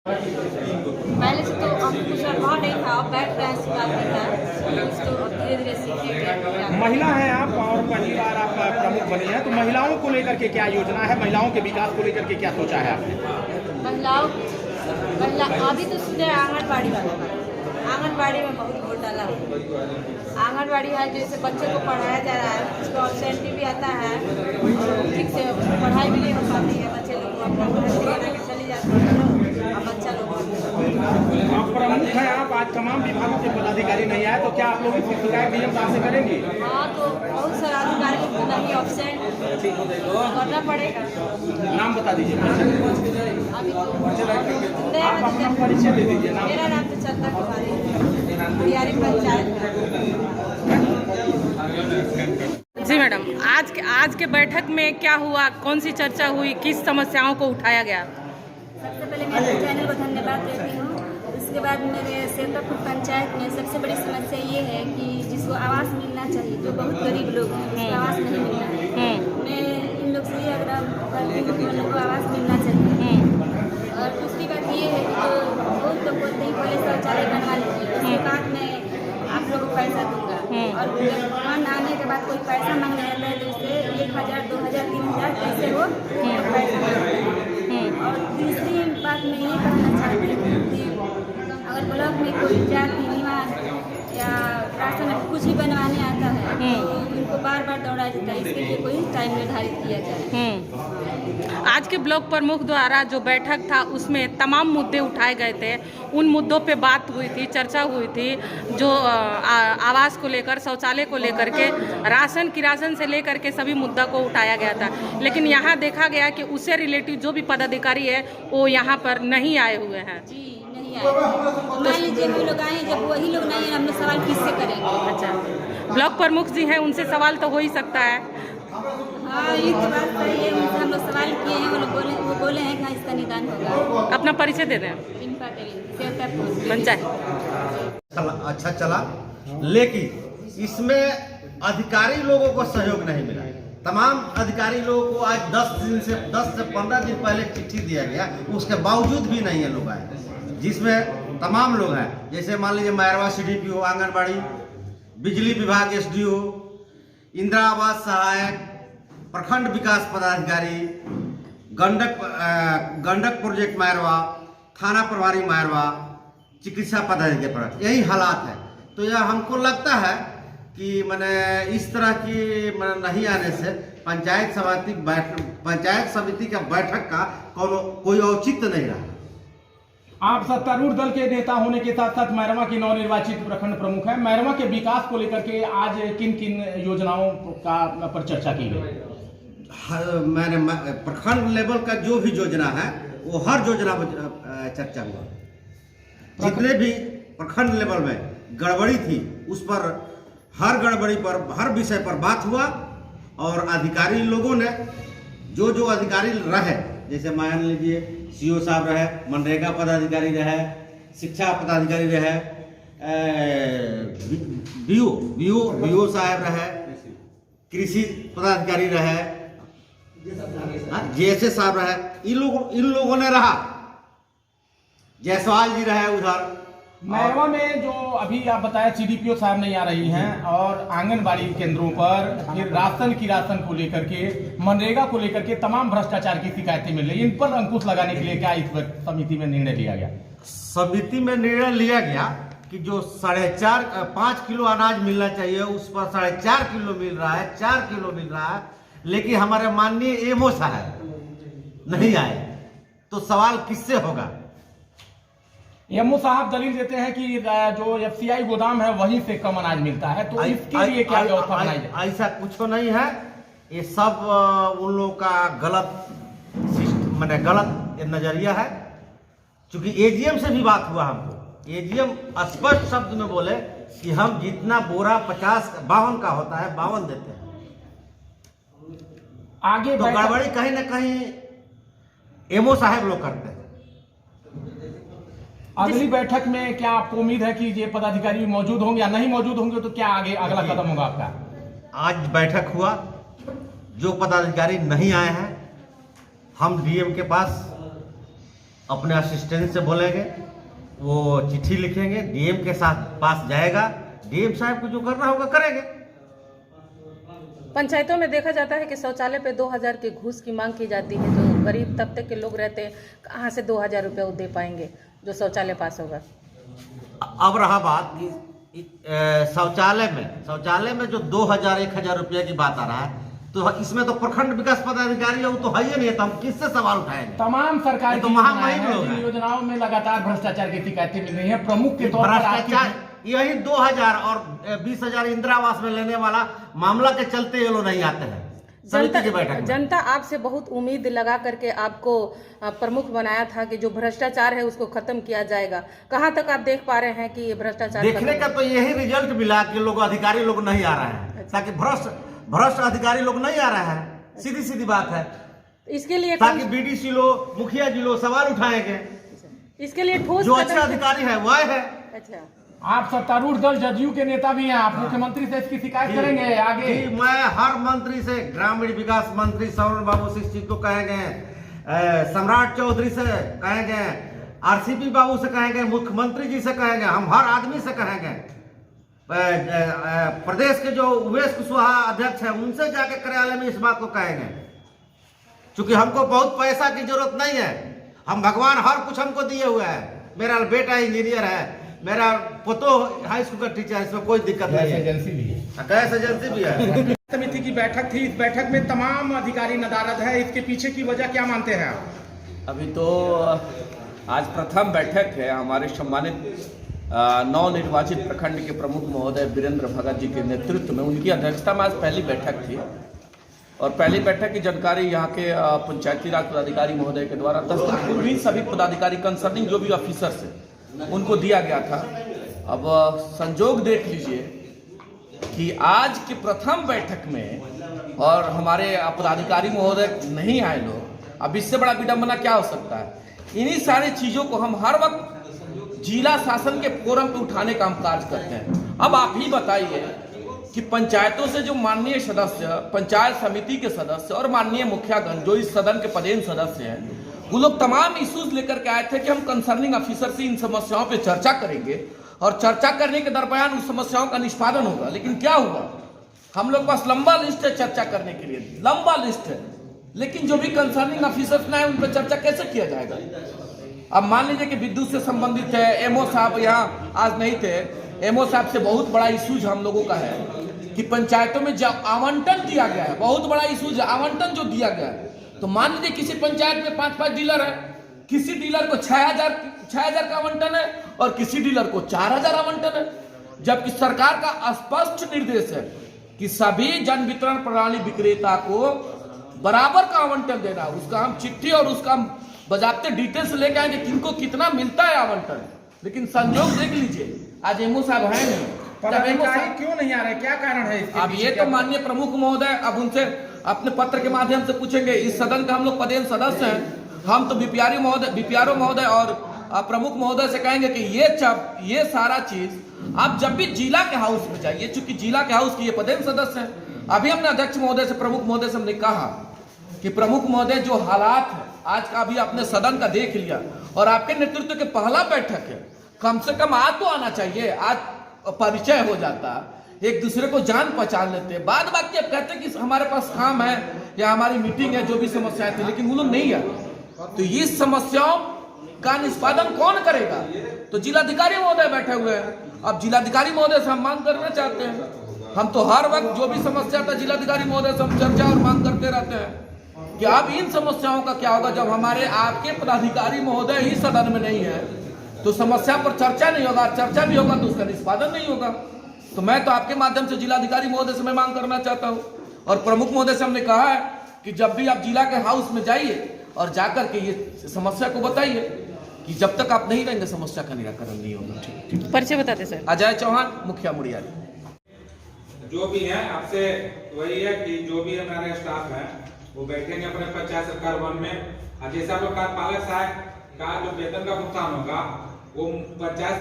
पहले से तो कुछ अनुभव नहीं था, अब बैठ रहे हैं सिखाते हैं, कुछ तो अब धीरे धीरे सीखेंगे। महिला हैं आप और पहली बार आप प्रमुख बनी हैं, तो महिलाओं को लेकर के क्या योजना है, महिलाओं के विकास को लेकर के क्या सोचा है आपने? महिला अभी तो सुने आंगनबाड़ी वाला, आंगनबाड़ी में बहुत वोट डाला। आंगनबाड़ी है जैसे बच्चे को पढ़ाया जा रहा है, उसको ऑब्सेंटी भी आता है, ठीक से पढ़ाई भी नहीं हो पाती है, बच्चे लोग अपना पढ़ाई के चले जाते हैं, अब बच्चा लोग आप प्रमुख हैं आप, आज तमाम विभागों के पदाधिकारी नहीं आए, तो क्या आप लोग इसकी शिकायत डीएम साहब से करेंगे? हाँ, तो बहुत सारा अधिकारी को नहीं ऑब्सेंट करना पड़ेगा। नाम बता दीजिए। अभी तो आप अपना परिचय दे दीजिए। मेरा नाम तो चंदा कुमारी है, बिहारी पंचायत। जी मैडम, आज के बैठक में क्या हुआ, कौन सी चर्चा हुई, किस समस्याओं को उठाया गया? सबसे पहले मैं चैनल को धन्यवाद देती हूँ। उसके बाद मेरे सेवकपुर पंचायत में सबसे बड़ी समस्या ये है कि जिसको आवास मिलना चाहिए, जो बहुत गरीब लोग हैं उसको आवास नहीं मिल रहा है। मैं इन लोग से ये आग्रह करती हूँ कि उन लोग को आवास मिलना चाहिए। और दूसरी बात ये है कि जो बहुत लोग बोलते हैं पहले शौचालय बनवा लीजिए, उसके बाद मैं आप लोगों को पैसा दूंगा, और फंड आने के बाद कोई पैसा मांगने आता है तो उससे 1000, 2000, 3000 कैसे हो पैसा मांगते हैं। और तीसरी बात मैं ये कहना चाहती हूँ कि अगर ब्लॉक में कोई जाति निवास या राशन कुछ भी बनवाने आता है तो उनको बार बार दौड़ाया जाता है, इसके लिए कोई टाइम निर्धारित किया जाए। आज के ब्लॉक प्रमुख द्वारा जो बैठक था उसमें तमाम मुद्दे उठाए गए थे, उन मुद्दों पे बात हुई थी, चर्चा हुई थी, जो आवास को लेकर, शौचालय को लेकर के, राशन से लेकर के सभी मुद्दा को उठाया गया था। लेकिन यहाँ देखा गया कि उससे रिलेटिव जो भी पदाधिकारी है वो यहाँ पर नहीं आए हुए हैं। जी नहीं आए, तो मान लीजिए हम लोग आए, जब वही लोग नहीं है हमने सवाल किससे करेंगे? अच्छा, ब्लॉक प्रमुख जी हैं, उनसे सवाल तो हो ही सकता है। हाँ, ये तो बात सही है, उनसे हम लोग सवाल किए हैं, वो बोले हैं कि इसका निदान होगा। अपना परिचय दे दें। पंचायत अच्छा चला, लेकिन इसमें अधिकारी लोगों को सहयोग नहीं मिला। तमाम अधिकारी लोगों को आज 10 से 15 दिन पहले चिट्ठी दिया गया, उसके बावजूद भी नहीं है लोग आए, जिसमें तमाम लोग हैं। जैसे मान लीजिए मैरवा CDPO, आंगनबाड़ी, बिजली विभाग SDO, इंदिरा आवास सहायक, प्रखंड विकास पदाधिकारी, गंडक प्रोजेक्ट मैरवा, थाना प्रभारी मैरवा, चिकित्सा पदाधिकारी, यही हालात है। तो यह हमको लगता है कि मैंने इस तरह की नहीं आने से पंचायत समिति का बैठक का कोई औचित्य नहीं रहा। आप सत्तारूढ़ दल के नेता होने के साथ साथ मैरवा के नवनिर्वाचित प्रखंड प्रमुख हैं। मैरवा के विकास को लेकर के आज किन किन योजनाओं का पर चर्चा की गई? मैंने प्रखंड लेवल का जो भी योजना है वो हर योजना पर चर्चा हुआ। जितने भी प्रखंड लेवल में गड़बड़ी थी उस पर हर गड़बड़ी पर, हर विषय पर बात हुआ। और अधिकारी लोगों ने जो अधिकारी रहे, जैसे मान लीजिए CO साहब रहे, मनरेगा पदाधिकारी रहे, शिक्षा पदाधिकारी रहे, BO साहब रहे, कृषि पदाधिकारी रहे, JSA साहब रहे, इन लोगों ने रहा। जायसवाल जी रहे उधर। मैरवा में जो अभी आप बताया CDPO साहब नहीं आ रही हैं, और आंगनबाड़ी केंद्रों पर फिर राशन को लेकर के, मनरेगा को लेकर के तमाम भ्रष्टाचार की शिकायतें मिल रही, इन पर अंकुश लगाने के लिए क्या इस समिति में निर्णय लिया गया? समिति में निर्णय लिया गया कि जो 5 किलो अनाज मिलना चाहिए उस पर 4.5 किलो मिल रहा है, 4 किलो मिल रहा है। लेकिन हमारे माननीय MO साहब नहीं आए, तो सवाल किससे होगा? MO साहब दलील देते हैं कि जो FCI गोदाम है वहीं से कम अनाज मिलता है, तो इसके लिए क्या व्यवस्था बनाई जाए? ऐसा कुछ नहीं है, ये सब उन लोगों का गलत नजरिया है। क्योंकि AGM से भी बात हुआ हमको, AGM स्पष्ट शब्द में बोले कि हम जितना बोरा 52 का होता है 52 देते हैं। आगे तो गड़बड़ी कहीं ना कहीं MO साहब लोग करते हैं। अगली बैठक में क्या आपको उम्मीद है कि ये पदाधिकारी मौजूद होंगे या नहीं मौजूद होंगे, तो क्या आगे अगला कदम होगा आपका? आज बैठक हुआ, जो पदाधिकारी नहीं आए हैं हम DM के पास अपने असिस्टेंट से बोलेंगे, वो चिट्ठी लिखेंगे, डीएम के साथ पास जाएगा, डीएम साहब को जो करना होगा करेंगे। पंचायतों में देखा जाता है कि शौचालय पे 2000 की घूस की मांग की जाती है। जो गरीब तबके के लोग रहते हैं, कहाँ से 2000 रुपये वो दे पाएंगे जो शौचालय पास होगा। अब रहा बात कि शौचालय में जो 2000-1000 रुपये की बात आ रहा है, तो इसमें तो प्रखंड विकास पदाधिकारी है, वो तो है ही नहीं है, तो हम किससे सवाल उठाएंगे? तमाम सरकार तो महामहिम लोग की हैं। योजनाओं में लगातार भ्रष्टाचार की शिकायतें मिल रही है। प्रमुख के तौर पर भ्रष्टाचार यही 2000 और 20,000 इंदिरा आवास में लेने वाला मामला के चलते ये लोग नहीं आते हैं समिति की बैठक में। जनता आपसे बहुत उम्मीद लगा करके आपको प्रमुख बनाया था कि जो भ्रष्टाचार है उसको खत्म किया जाएगा। कहाँ तक आप देख पा रहे हैं कि ये भ्रष्टाचार देखने का तो यही रिजल्ट मिला कि लोग अधिकारी लोग नहीं आ रहे हैं, ताकि भ्रष्ट अधिकारी लोग नहीं आ रहे हैं। सीधी सीधी बात है। इसके लिए ताकि बीडीसी लोग, मुखिया जी लोग सवाल उठाएंगे। इसके लिए ठोस जो अच्छे अधिकारी है वह है। अच्छा, आप सत्तारूढ़ दल जदयू के नेता भी हैं, आप मुख्यमंत्री से इसकी शिकायत करेंगे आगे? मैं हर मंत्री से, ग्रामीण विकास मंत्री सौरभ बाबू से इस चीज को कहेंगे, सम्राट चौधरी से कहेंगे, आरसीपी बाबू से कहेंगे, मुख्यमंत्री जी से कहेंगे, हम हर आदमी से कहेंगे। प्रदेश के जो उमेश कुशवाहा अध्यक्ष है उनसे जाके कार्यालय में इस बात को कहेंगे, क्योंकि हमको बहुत पैसा की जरूरत नहीं है। हम भगवान हर कुछ हमको दिए हुए है। मेरा बेटा इंजीनियर है, मेरा पोतो हाई स्कूल का टीचर है, इसमें कोई दिक्कत नहीं है। एजेंसी भी है, गैस एजेंसी भी है। समिति की बैठक थी, इस बैठक में तमाम अधिकारी नदारद है। इसके पीछे की वजह क्या मानते हैं आप? अभी तो आज प्रथम बैठक है। हमारे सम्मानित नवनिर्वाचित प्रखंड के प्रमुख महोदय वीरेंद्र भगत जी के नेतृत्व में, उनकी अध्यक्षता में आज पहली बैठक थी। और पहली बैठक की जानकारी यहाँ के पंचायती राज पदाधिकारी महोदय के द्वारा 10 दिन पूर्व ही सभी पदाधिकारी कंसर्निंग जो भी ऑफिसर्स है उनको दिया गया था। अब संजोग देख लीजिए कि आज की प्रथम बैठक में और हमारे पदाधिकारी महोदय नहीं आए लोग। अब इससे बड़ा विडंबना क्या हो सकता है? इन्हीं सारी चीजों को हम हर वक्त जिला शासन के फोरम पे उठाने का हम कार्य करते हैं। अब आप ही बताइए कि पंचायतों से जो माननीय सदस्य, पंचायत समिति के सदस्य और माननीय मुखियागण जो इस सदन के पदेन सदस्य हैं, वो लोग तमाम इश्यूज लेकर के आए थे कि हम कंसर्निंग ऑफिसर से इन समस्याओं पे चर्चा करेंगे और चर्चा करने के दरमियान उस समस्याओं का निष्पादन होगा। लेकिन क्या हुआ? हम लोग पास लंबा लिस्ट है चर्चा करने के लिए, लंबा लिस्ट है, लेकिन जो भी कंसर्निंग ऑफिसर्स ना है उन पर चर्चा कैसे किया जाएगा? अब मान लीजिए कि विद्युत से संबंधित है, एमओ साहब यहाँ आज नहीं थे। एमओ साहब से बहुत बड़ा इशूज हम लोगों का है कि पंचायतों में जब आवंटन दिया गया है, बहुत बड़ा इशूज है आवंटन जो दिया गया है। तो मान लीजिए किसी पंचायत में 5-5 डीलर है, किसी डीलर को 6,000 का आवंटन है और किसी डीलर को 4,000 आवंटन है, जबकि सरकार का स्पष्ट निर्देश है कि सभी जन वितरण प्रणाली विक्रेता को बराबर का आवंटन देना। उसका हम चिट्ठी और उसका बजाते डिटेल्स लेके आएंगे किनको कितना मिलता है आवंटन। लेकिन संजोग देख लीजिए, आज एमओ साहब है नहीं। क्यों नहीं आ रहे, क्या कारण है इसके? अब ये तो माननीय प्रमुख महोदय, अब उनसे अपने पत्र के माध्यम से पूछेंगे। इस सदन का हम लोग पदेन सदस्य हैं, हम तो बीपीआरओ महोदय और प्रमुख महोदय से कहेंगे कि ये सारा चीज आप जब भी जिला के हाउस में जाइए, चूंकि जिला के हाउस के ये पदेन सदस्य हैं। अभी हमने अध्यक्ष महोदय से, प्रमुख महोदय से हमने कहा कि प्रमुख महोदय जो हालात है आज का अभी आपने सदन का देख लिया और आपके नेतृत्व के पहला बैठक है, कम से कम आज तो आना चाहिए। आज परिचय हो जाता, एक दूसरे को जान पहचान लेते। बाद बाकी अब कहते कि हमारे पास काम है या हमारी मीटिंग है, जो भी समस्याएं थी, लेकिन वो लोग नहीं आए। तो इस समस्याओं का निष्पादन कौन करेगा? तो जिलाधिकारी महोदय बैठे हुए हैं। अब जिलाधिकारी महोदय से हम मांग करना चाहते हैं। हम तो हर वक्त जो भी समस्या था जिलाधिकारी महोदय से हम चर्चा और मांग करते रहते हैं कि अब इन समस्याओं का क्या होगा जब हमारे आपके पदाधिकारी महोदय ही सदन में नहीं है। तो समस्या पर चर्चा नहीं होगा, चर्चा भी होगा तो उसका निष्पादन नहीं होगा। तो मैं तो आपके माध्यम से जिलाधिकारी महोदय से मैं मांग करना चाहता हूं और प्रमुख महोदय से हमने कहा है कि जब भी आप जिला के हाउस में जाइए और जाकर के ये समस्या को बताइए कि जब तक आप नहीं रहेंगे समस्या का निराकरण नहीं होगा। परिचय बताते सर। अजय चौहान, मुखिया मुड़ियारी। जो भी है आपसे वही है कि जो भी हमारे स्टाफ है वो बैठेंगे अपने पंचायत सरकार भवन में। जैसा प्रकार पालक सहायक का जो वेतन का भुगतान होगा वो पंचायत